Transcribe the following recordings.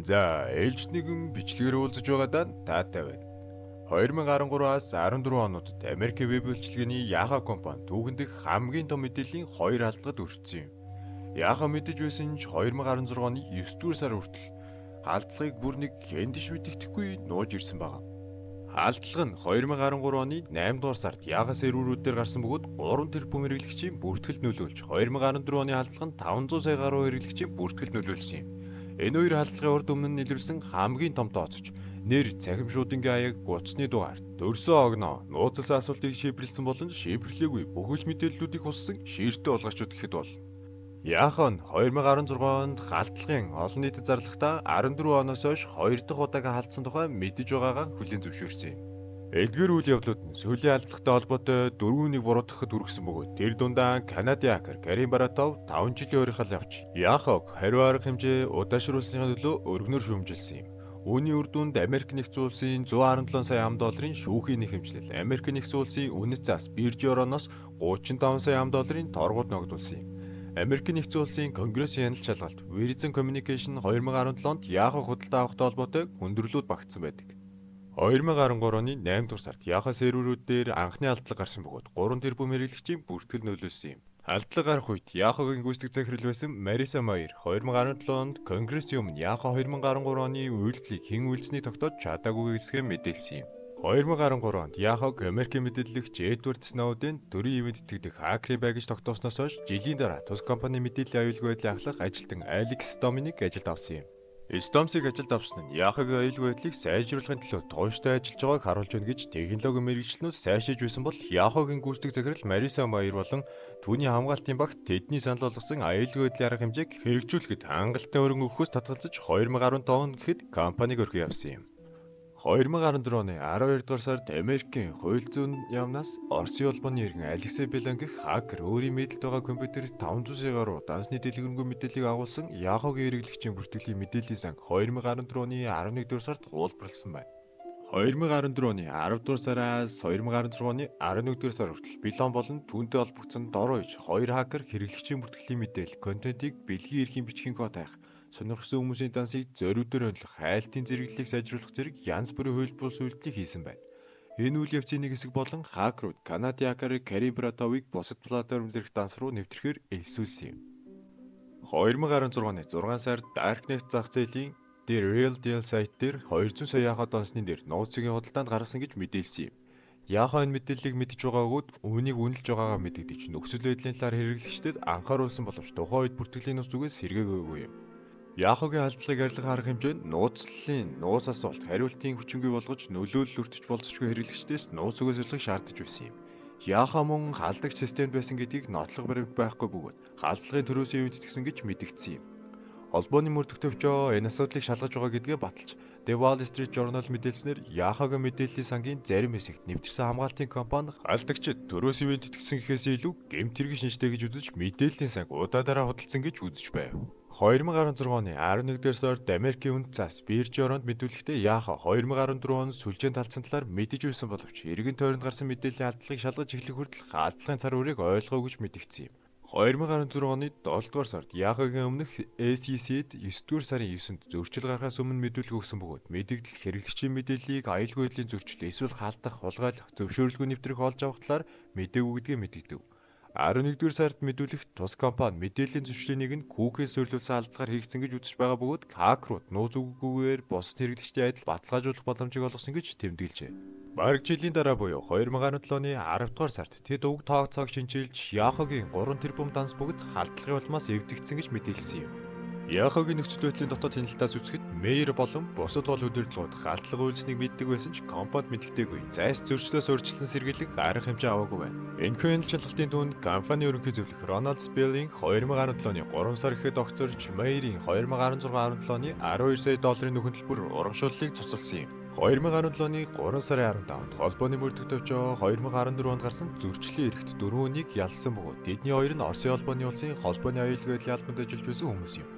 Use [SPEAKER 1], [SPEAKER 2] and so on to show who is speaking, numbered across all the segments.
[SPEAKER 1] За, ээлж нэгэн бичлэгээр уулзаж байгаадаа таатай байна. 2013-аас 14 онуудад Америк веб үйлчилгээний Yahoo компани түүхэн дэх хамгийн том мэдээллийн хоёр халдлагад өртсөн юм. Yahoo мэдэж байсан ч 2016 оны 9-р сар хүртэл халдлагыг бүр нэг хэндэж мэддэхгүй нууж ирсэн байгаа. Халдлага нь 2013 оны 8-р сард Yahoo серверүүдээр гарсан бөгөөд 3 тэрбум хэрэглэгчийн бүртгэлд нөлөөлж 2014 оны халдлага нь 500 сая гаруй хэрэглэгчийн бүртгэлд нөлөөлсөн юм. Энэ хоёр халдлагын урд өмнө нь илэрсэн хамгийн том тооцож нэр цахимшуудынгийн аяг гуцны дугаар дөрсөн огноо нууцлсан асуултыг шийдвэрлсэн болон шийдвэрлээгүй бүхэл мэдээллүүдийг хуссан шииртэй олгочуд гэхэд бол Yahoo нь 2016 онд халдлагын олон нийтэд зарлагтаа 14 оноос хойш 2 дахь удаагаа халдсан тухай мэдэж байгаагаа хүлээн зөвшөөрсөн юм. Эдгээр үйл явдлууд нь сүүлийн халдлагатай холбоотой 4-ийг буруутгахад хүргэсэн бөгөөд тэр дундаа Канадын хакер Карим Баратов 5 жилийн урихал явж Yahoo-г хариу арга хэмжээ удаашруулсны төлөө өргөнөөр шүүмжилсэн юм. Үүний үр дүнд Америк нэгдсэн улсын 117 сая $, шүүхийн нэхэмжлэл, Америк нэгдсэн улсын үнэт заас биржороноос 35 сая $, торгууд ногдуулсан юм. Америк нэгдсэн улсын Конгрессийн янал шалгалт Verizon Communication 2017 онд Yahoo худалдаа авахтай холбоотой хүндрэлүүд багтсан байдаг. 2013 оны 8-р сард Yahoo серверүүд дээр анхны халдлага гарсан бөгөөд 3 тэрбум хэрэглэгчийн бүртгэл нөлөөлсөн юм. Халдлага гарах үед Yahoo-гийн гүйцэтгэх захирал байсан Marissa Mayer 2017 онд Конгрессийн өмнө Yahoo 2013 оны үйлдэлийг хэн үйлдсэнийг тогтоож чадаагүй гэсгээ мэдээлсэн юм. 2013 онд Yahoo-г Америкийн мэдээлэгч Edward Snowden төрийн ивэнд итгэдэг хакерын бай гэж тогтоосноос хойш жилийн дараа тус компани мэдээллийн аюулгүй байдлыг ахлах ажилтан Alex Stomy-ыг ажилд авсан юм. Storms-ыг ажилд авсан нь Yahoo-гийн аюулгүй байдлыг сайжруулахын төлөө тууштай ажиллаж байгааг харуулж байна гэж технологийн мэргэжилтнүүд сайшааж байсан бол Yahoo-гийн гүйцэтгэх захирал Marissa Mayer болон түүний хамгаалтын багт тэдний санал болгосон аюулгүй байдлын арга хэмжээг хэрэгжүүлэхэд хангалттай өргөн өгөхөөс татгалзаж 2015 он гэхэд компаниг орхиё явсан юм. 2014 оны 12 дугаар сард Америкийн хууль зүйн яамнаас Оросын улбаны иргэн Алексей Белан гэх хакер өөрийн мэдэлд байгаа компьютерт 500 сая гаруй дансны дэлгэрэнгүй мэдээллийг агуулсан Yahoo-гийн хэрэглэгчийн бүртгэлийн мэдээллийн сан 2014 оны 11 дугаар сард хуулбарласан байна. 2014 оны 10 дугаар сараас 2016 оны 11 дугаар сар хүртэл Белан болон түүнтэй холбогдсон дор үеж 2 хакер хэрэглэгчийн бүртгэлийн мэдээлэл контентийг бэлгийн эрхийн бичгийн код хаях сонирхсан хүмүүсийн дансыг зориудаар онлох, хайлтын зэрэглэлийг сайжруулах зэрэг янз бүрийн хөлбөс үйлдэлийг хийсэн байна. Энэ үйл явцын нэг хэсэг болон хакерууд Канадын хакер Карим Баратовыг бусад платформ дээрх данс руу нэвтрэхээр элсүүлсэн юм. 2016 оны 6 сард Darknet зах зээлийн The Real Deal сайт дээр 200 сая Yahoo дансны дээр нууцгийн худалдаанд гаргасан гэж мэдээлсэн юм. Yahoo энэ мэдээллийг мэдж байгаагүйд үүнийг үнэлж байгаагаа мэдэгдэж нөхцөл байдлын талаар хэрэглэгчдэд анхааруулсан боловч тухайн үед бүртгэлийн нууц зүгээс сэргээгээгүй юм. Yahoo-гийн халдлагыг арилгах арга хэмжээ нь нууцлалын нууц асуулт хариултын хүчингүй болгож нөлөөлөл өртөж болцсохгүй хэрэглэгчдээс нууц өгөөсөлийг шаардаж байсан юм. Yahoo мөн халдагч системд байсан гэдгийг нотлох баримт байхгүй бөгөөд халдлагын төрөөсөө юунд итгэсэн гэж мэдэгдсэн юм. Холбооны мөрдөх төвчөө энэ асуудлыг шалгаж байгаа гэдгээ баталж The Wall Street Journal мэдээлснээр Yahoo-гийн мэдээллийн сангийн зарим хэсэгт нэвтэрсэн хамгаалтын компани халдагчид төрөөс ивэнд итгэсэн гэхээс илүү гэмтэрэг шинжтэй гэж үзэж мэдээллийн санг удаа дараа худалдсан гэж үзэж байв. 2016 оны 11-р сард Америкийн үнэт заас биржоронд мэдүүлэхдээ Yahoo 2014 он сүлжээнд талцсан талаар мэдэж байсан боловч эргэн тойронд гарсан мэдээллийн халдлагыг шалгаж эхлэх хүртэл халдлагын цар хүрийг ойлгоогүй гэж мэдэгдсэн юм. 2016 оны 7-р сард Yahoo-гийн өмнөх SEC-д 9-р сарын 9-нд зөрчил гаргахаас өмнө мэдүүлэг өгсөн бөгөөд мэдээлэл хэрэглэгчийн мэдээллийг аюулгүй байдлын зөрчил эсвэл халдах, хулгайлах, зөвшөөрлгүй нэвтрэх олж авах талаар мэдээгүй гэдгийг мэдэгдэв. 11-р сард мэдүүлэх тус компани мэдээллийн зөрчлийн нэг нь cookie суйрлуулсан алдлагаар хийгдсэн гэж үзэж байгаа бөгөөд хакерууд нууц өгөхгүйгээр бусад хэрэглэгчдийн адил баталгаажуулах боломжийг олгосон гэж тэмдэглэжээ. Бараг жилийн дараа буюу 2017 оны 10 дугаар сард тэд уг тооцоог шинжилж Yahoo-гийн 3 тэрбум данс бүгд халдлагын улмаас эвдэгдсэн гэж мэдээлсэн юм. Yahoo-гийн нөхцөл байдлын дотоод хяналтаас үзэхэд Mayer болон бусад гол удирдлагууд халдлага үйлснийг мэддэг байсан ч компанид мэддэггүй. Зайс зөрчлөөс урьдчилан сэргийлэх арга хэмжээ аваагүй байна. Энэхүү хяналт шалгалтын түүнд компани ерөнхий зөвлөх Ronald Spelling 2017 оны 3 сар гэхэд огцорч Mayer-ийн 2016-17 оны $12 сая нөхөн төлбөр урамшууллыг цуцалсан юм. 2017 оны 3 сарын 15-нд холбооны мөрдөх төвчөө 2014 онд гарсан зөрчлийн эрхт 4-ийг ялсан бөгөөд тэдний хоёр нь Оросын холбооны улсын холбооны аюулгүй байдлын албанд ажиллаж байсан хүмүүс юм.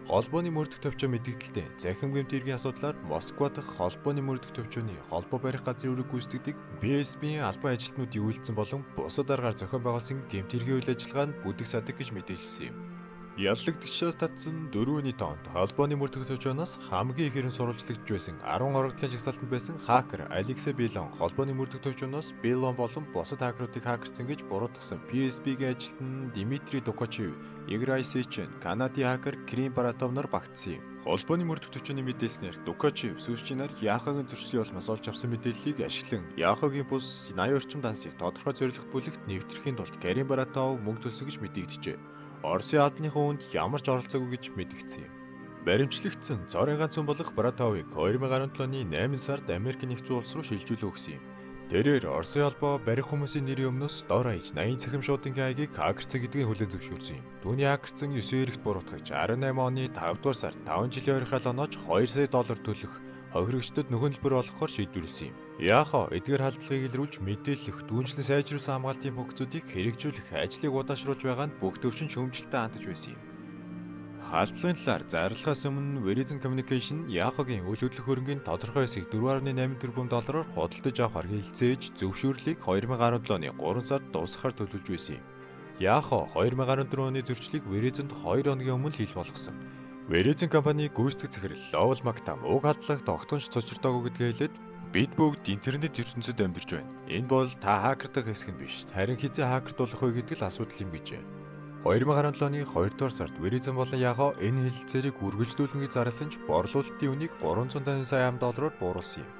[SPEAKER 1] Холбооны мөрдөх төвчөө мэдээлэлтэй захим гэмтэргийн асуудлаар Москва дахь холбооны мөрдөх төвчөөний холбоо барих газрын үүрэг гүйцэтгэдэг BSB-ийн албан ажилтнууд юуйлдсан болон бусад аргаар зохион байгуулсан гэмтэргийн үйл ажиллагаа нь бүдэх садаг гэж мэдээлсэн юм. Яллагдагчаас татсан 4-ний тоонд холбооны мөр төлөвлөгөөс хамгийн их хэрэв сурвалжлагдж байсан 10 орогдлын жагсаалтанд байсан хакер Алексей Билон холбооны мөр төлөвлөгөөс Билон болон бусад хакеруудыг хакерсан гэж буруутгасан PSP-гийн ажилтан Дмитрий Токачев, Игорь Айсечин, Канадын хакер Крим Баратов нар багтсан юм. Холбооны мөр төлөвлөгөөний мэдээлснээр Токачев сүүлчийнээр Яхагийн зөрчлийн улмаас олж авсан мэдээллийг ашиглан Яхагийн бус 80 орчим дансыг тодорхой зорилго бүлэгт нэвтрэхийн тулд Крим Баратов мөнгө төлсөн гэж мэдэгджээ. Оросын албаныхан үнд ямар ч оролцоогүй гэж мэдгдсэн юм. Баримтлагдсан цорын ганц хүн болох Братовыг 2017 оны 8 сард Америк нэгдсэн улс руу шилжүүлээ өгсөн юм. Тэрээр Оросын холбоо барих хүмүүсийн нэрийн өмнөөс дор хаяж 80 цахимшуудын хаягийг хакерцэн гэдгийг хүлээн зөвшөөрсөн юм. Түүний хакерцэн 9 эрэгт буруутгаж 18 оны 5 дугаар сард 5 жилийн ойрхол онооч $2 сая төлөх хохирогчдод нөхөөлбөр олгохоор шийдвэрлсэн юм. Яахо эдгээр халдлагыг илрүүлж мэдээлэх, дүүнчлэн сайжруулсан хамгаалтын функцүүдийг хэрэгжүүлэх ажлыг удаашруулж байгаа нь бүх төвшин шүүмжлэлтэй хандж байсан юм. Халдлагын талаар зарлахаас өмнө Verizon Communication Яахогийн үйл хөдлөх хөрөнгийн тодорхой хэсгийг $4.8 тэрбум худалдаж авахар хэлцээж зөвшөөрлийг 2017 оны 3 сард дуусгахаар төлөвлөж байсан юм. Яахо 2014 оны зөрчлийг Verizon-д 2 хоногийн өмнө хил болгосон. Verizon компани гүйцэтгэх захирал Ловел Мактам уг хадлагт огтхонч цочирдоогүй гэдгээ хэлээд бид бүгд интернет ертөнцид амьдарч байна. Энэ бол та хакердах хэсэг нь биш. Харин хизээ хакерт болох вэ гэдэг л асуудал юм гэжээ. 2017 оны 2 дугаар сард Verizon болон Yahoo энэ хэлэлцээрийг үргэлжлүүлэн гэж зарласан ч борлуулалтын үнийг $350 сая бууруулсан юм.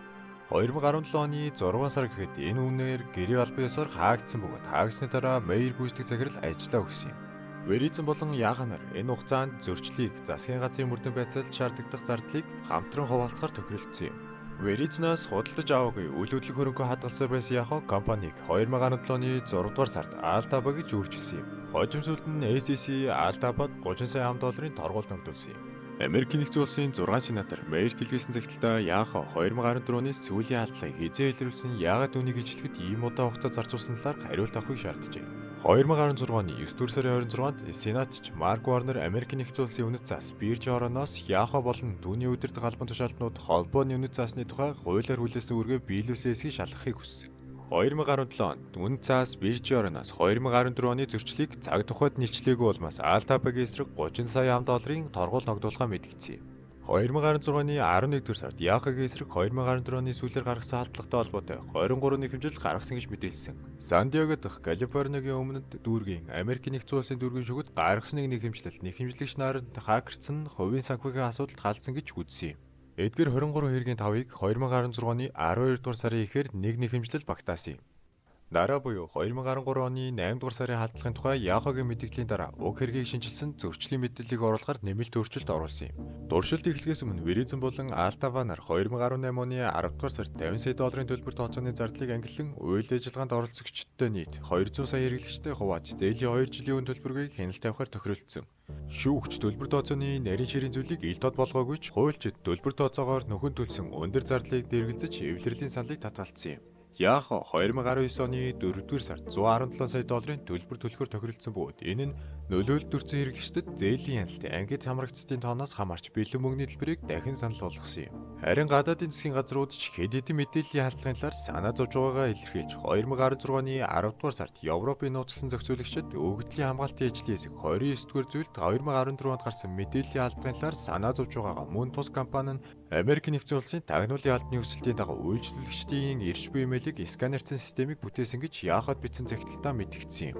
[SPEAKER 1] 2017 оны 6 сар гэхэд энэ үнээр гэрээ албан ёсоор хаагдсан бөгөөд хаагдсны дараа Мэйр гүйцэтгэх захирал ажиллаа өгсөн юм. Verizon болон Yahoo нар энэ хугацаанд зөрчлийг засгийн газрын мөрдөн байцаалд шаардлагатай зардлыг хамтран хуваалцахаар тохиролцсон юм. Verizon-аас худалдаж аваагүй үйл хөдлөх хөрөнгө хадгалсан байсан Yahoo компаниг 2017 оны 6 дугаар сард Altaba гэж өөрчилсөн юм. Хожимсуулд нь SEC Altabад $30 сая торгууль ногдуулсан юм. Америк нэгдсэн улсын 6 сенатор Мэйр дэлгэсэн цагтаа Yahoo 2014 оны сүүлийн халдлагыг хизээ илрүүлсэн яагаад үүнийг ижлэхэд ийм удаа хугацаа зарцуулсан талаар хариулт авахыг шаарджээ. 2016 оны 9 дугаар сарын 26-нд Сенатч Марк Warner Америк нэгдсэн улсын үнэт заас бирж орооноос Yahoo болон түүний удирдах албан тушаалтнууд холбооны үнэт заасны тухай хуулиар хүлээсэн үргээ биелүүлсэн эсэхийг шалгахыг хүссэн. 2017 онд үнэт заас бирж орооноос 2014 оны зөрчлийг цаг тухайд нийцлээгүй улмаас Altabагийн эсрэг $30 сая торгууль ногдуулахаа мэдгдсэн юм. 2016 оны 11 дугаар сард Yahoo-гийн эсрэг 2014 оны сүүлээр гаргасан халдлагатай холбоотой 23 нэхэмжил гаргасан гэж мэдээлсэн. Сан Диего дахь Калифорнигийн өмнөд дүүргийн Америк нэгдсэн улсын дүүргийн шүгэд гаргасан нэг нэхэмжлэлт нэхэмжлэгч наранд хакерцсан хувийн санхүүгийн асуудалд халдсан гэж үзсэн юм. Эдгээр 23 хэргийн 5-ыг 2016 оны 12 дугаар сарын эхээр нэг нэхэмжлэл багтаасан юм. Дараа буюу 2013 оны 8 дугаар сарын халдлагын тухай Yahoo-гийн мэдээллийн дараа уг хэргийг шинжилсэн зөрчлийн мэдээллийг оруулахаар нэмэлт өөрчлөлт оруулсан юм. Туршилт эхлэхээс өмнө Verizon болон Altava нар 2018 оны 10 дугаар сард $50 сая төлбөр тооцооны зардлыг ангиллан үйл ажиллагаанд оролцогчдод нийт 200 сая хэрэглэгчтэй хувааж зээлийн 2 жилийн төлбөрийг хяналт авахар тохиролцсон. Шүүгч төлбөр тооцооны нарийн ширийн зүйлийг ил тод болгоогүй ч хуульчид төлбөр тооцоогоор нөхөн төлсөн өндөр зардлыг дэргэлзэж эвлэрлэлийн саналыг татгалцсан юм. Yahoo 2019 оны 4-р сард $117 сая төлбөр төлөхөөр тохиролцсон бөгөөд энэ нь нөлөөлөлд төрсэн хэрэглэгчдэд зээлийн хяналтын ангид хамрагдсны тооноос хамаарч бэлэн мөнгөний төлбөрийг дахин санал болгосон юм. Харин гадаадын засгийн газрууд ч хэд хэдэн мэдээллийн халдлагын талаар санаа зовж байгаагаа илэрхийлж 2016 оны 10 дугаар сард Европын нууцлсан зохицуулагчид өгөгдлийн хамгаалтын ажлын хэсэг 29 дугаар зүйлд 2014 онд гарсан мэдээллийн халдлагын талаар санаа зовж байгаагаа мөн тус компани нь Америк нэгдсэн улсын тагнуулын албаны өсөлтийн дагуу үйлчлүүлэгчдийн ирж буй имэйлийг сканерцэн системийг бүтээсэн гэж Yahoo-д бичсэн захидалтаа мэдгдсэн юм.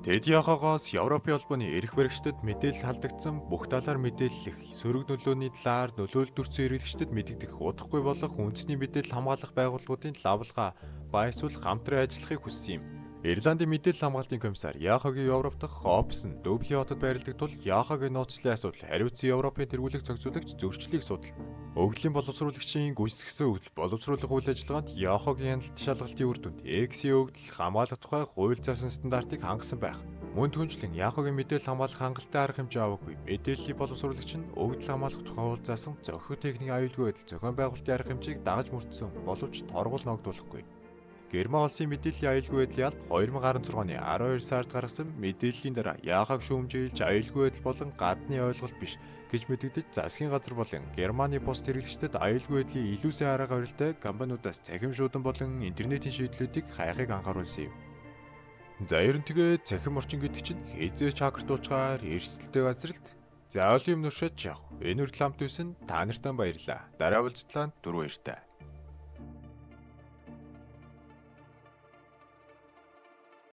[SPEAKER 1] Тэд Yahoo-гоос Европын холбооны эрх баригчдад мэдээлэл халдагдсан бүх талаар мэдээлэх, сөрөг нөлөөний талаар нөлөөлөлд төрсэн хэрэглэгчдэд мэдэгдэх, удахгүй болох үндэсний мэдээлэл хамгаалах байгууллагуудын лавлгаа ба эсвэл хамтран ажиллахыг хүссэн юм. Ирландын мэдээлэл хамгаалтын комиссар Yahoo-гийн Европ дахь офис нь Дублин хотод байрладаг тул Yahoo-гийн нууцлалын асуудал хариуцсан Европын тэргуулах зохицуулагч зөрчлийг судална. Өглөлийн боловсруулагчийн гүйцэтгэсэн хөдөл боловсруулах үйл ажиллагаанд Yahoo-гийн хяналт шалгалтын үр дүнд X-ийн өгдөл хамгаалах тухай хууль заасан стандартыг хангасан байх. Мөн түншлэн Yahoo-гийн мэдээлэл хамгаалах хангалттай арга хэмжээ аваагүй. Мэдээллийн боловсруулагч нь өгдөл хамгаалах тухай хууль заасан зохио техникийн аюулгүй байдал зохион байгуулалтын арга хэмжээг дагаж мөрдсөн боловч торгуул ногдуулахгүй. Герман улсын мэдээллийн аюулгүй байдлын алба 2016 оны 12 сард гаргасан мэдээллийн дараа Yahoo-г шүүмжилж аюулгүй байдал болон гадны ойлголт биш гэж мэдэгдэж засгийн газар болон Германы бус хэрэглэгчдэд аюулгүй байдлын илүү сайн арга барилтай компаниудаас цахим шуудан болон интернетийн шийдлүүдийг хайхыг анхааруулсан юм. За ер нь тэгээ цахим орчин гэдэг чинь хизээч хакертуулчаар эрсдэлтэй газралт. За олон юм уншаач яах. Энэ хүртэл хамт байсан та нартай баярлалаа. Дараа уулзтлаа 4 баяртай.